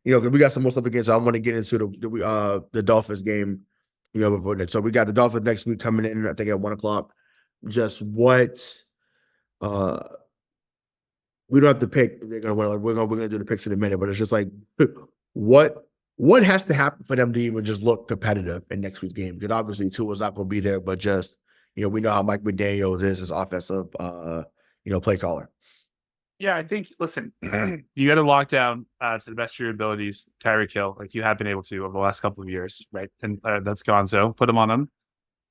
because we got some more stuff again. So I want to get into the Dolphins game, before that. So we got the Dolphins next week coming in, I think at 1:00. Just what uh we don't have to pick. They're gonna win. We're gonna do the picks in a minute, but it's just like what has to happen for them to even just look competitive in next week's game? Because obviously Tua's not gonna be there, but just we know how Mike McDaniels is his offensive play caller. Yeah, I think, listen, you got to lock down to the best of your abilities, Tyreek Hill, like you have been able to over the last couple of years, right? And that's gone. So put him on them.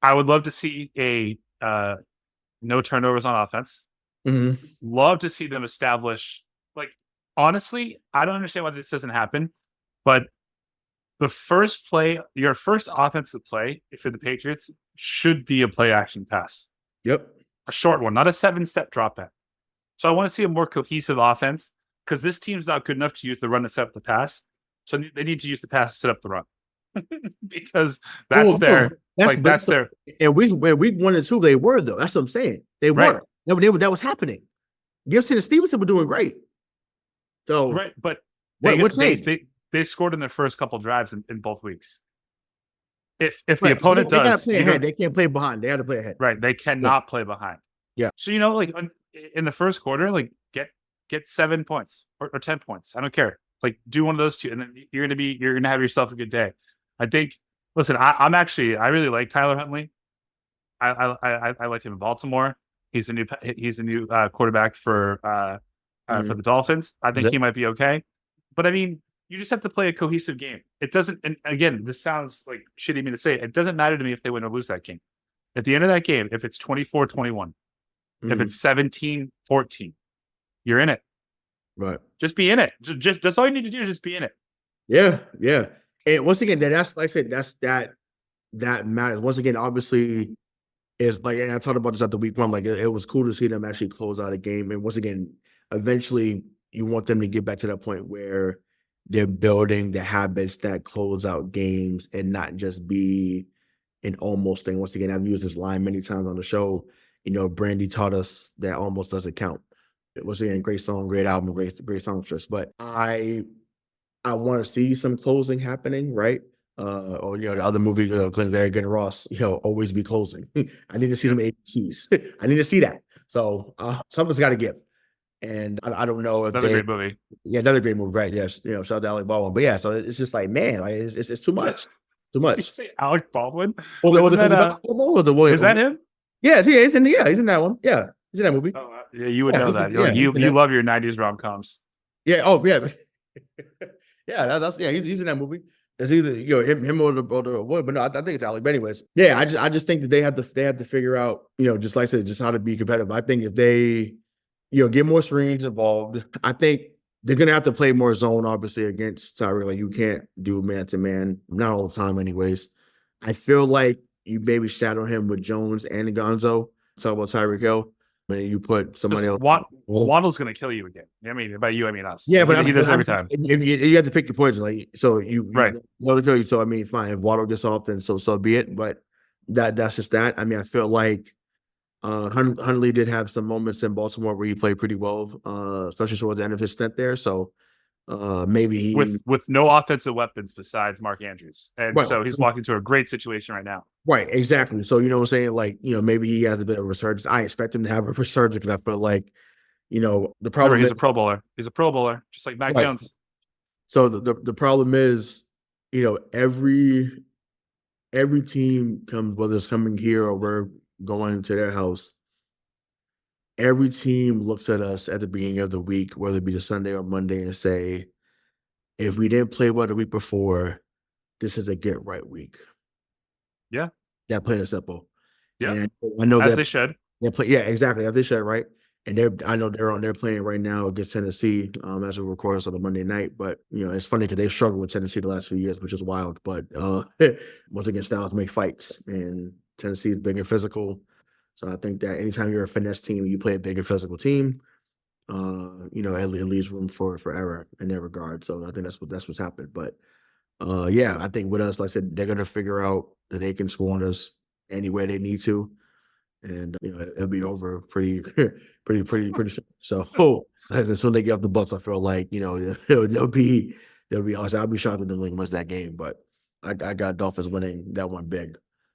I would love to see a no turnovers on offense. Mm-hmm. Love to see them establish, like, honestly, I don't understand why this doesn't happen, but the first play, your first offensive play, if you're the Patriots, should be a play action pass. Yep. A short one, not a 7-step drop back. So I want to see a more cohesive offense because this team's not good enough to use the run to set up the pass. So they need to use the pass to set up the run because that's their. And week 1 and 2 they were though. That's what I'm saying. They were. Right. That was happening. Gibson and Stevenson were doing great. So right, but they scored in their first couple drives in both weeks. If the opponent does, they can't play behind. They have to play ahead. Right, they cannot play behind. Yeah. So like in the first quarter, like get 7 points or 10 points. I don't care. Like do one of those two, and then you're gonna have yourself a good day. I think. Listen, I really like Tyler Huntley. I liked him in Baltimore. He's a new quarterback for the Dolphins. I think he might be okay. But I mean, you just have to play a cohesive game. It doesn't. And again, this sounds like shitty of me to say. It doesn't matter to me if they win or lose that game. At the end of that game, if it's 24-21. If it's 17-14, you're in it. Right. Just be in it. Just that's all you need to do is just be in it. Yeah, yeah. And once again, that's like I said, that matters. Once again, obviously, is like, and I talked about this after week 1. Like it was cool to see them actually close out a game. And once again, eventually, you want them to get back to that point where they're building the habits that close out games and not just be an almost thing. Once again, I've used this line many times on the show. Brandy taught us that almost doesn't count. It was a great song, great album, great songstress. But I want to see some closing happening, right? Or the other movie, Glenn Larrigan and Ross, always be closing. I need to see some ABCs. I need to see that. So something's got to give. And I don't know if another great movie. Yeah, another great movie, right? Yes, shout out to Alec Baldwin. But yeah, so it's just like, man, like it's too much, too much. Did you say Alec Baldwin? Is that him? Yeah, he's in that one. Yeah, he's in that movie. Oh, yeah, you would know that. You love your 90s rom-coms. Yeah. Oh, yeah. He's in that movie. It's either him or the boy, but no, I think it's Alec. But anyways, yeah, I just think that they have to figure out, just like I said, just how to be competitive. I think if they, get more screens involved, I think they're gonna have to play more zone, obviously, against Tyreek. Like you can't do man to man, not all the time, anyways. I feel like you maybe shadow him with Jones and Gonzo. Talk about Tyreek Hill. I mean, you put somebody else. Waddle's going to kill you again. I mean, by you, I mean us. Yeah, but he does every time. You have to pick your poison. Like, so right. So I mean, fine. If Waddle gets off, then so be it. But that's just that. I mean, I feel like Huntley did have some moments in Baltimore where he played pretty well, especially towards the end of his stint there. So maybe with no offensive weapons besides Mark Andrews, and so he's walking to a great situation right now. Right, exactly. So you know what I'm saying, like maybe he has a bit of a resurgence. I expect him to have a resurgence because I feel like the problem. He's a Pro Bowler. He's a Pro Bowler, just like Mac Jones. So the problem is, every team comes, whether it's coming here or we're going to their house. Every team looks at us at the beginning of the week, whether it be the Sunday or Monday, and say, if we didn't play well the week before, this is a get right week. Yeah. That plain and simple. Yeah. And I know as they should. They play, yeah, exactly. As they should, right? And I know they're playing right now against Tennessee as we record this on a Monday night. But it's funny because they've struggled with Tennessee the last few years, which is wild. But once again, styles make fights, and Tennessee is big and physical. So I think that anytime you're a finesse team, you play a big and physical team. It leaves room for error in that regard. So I think that's what's happened. But yeah, I think with us, like I said, they're gonna figure out that they can score on us any way they need to, and it'll be over pretty soon. So as soon as they get off the bus, I feel like they'll be It'll be honest. I'll be shocked if New England wins that game, but I got Dolphins winning that one big.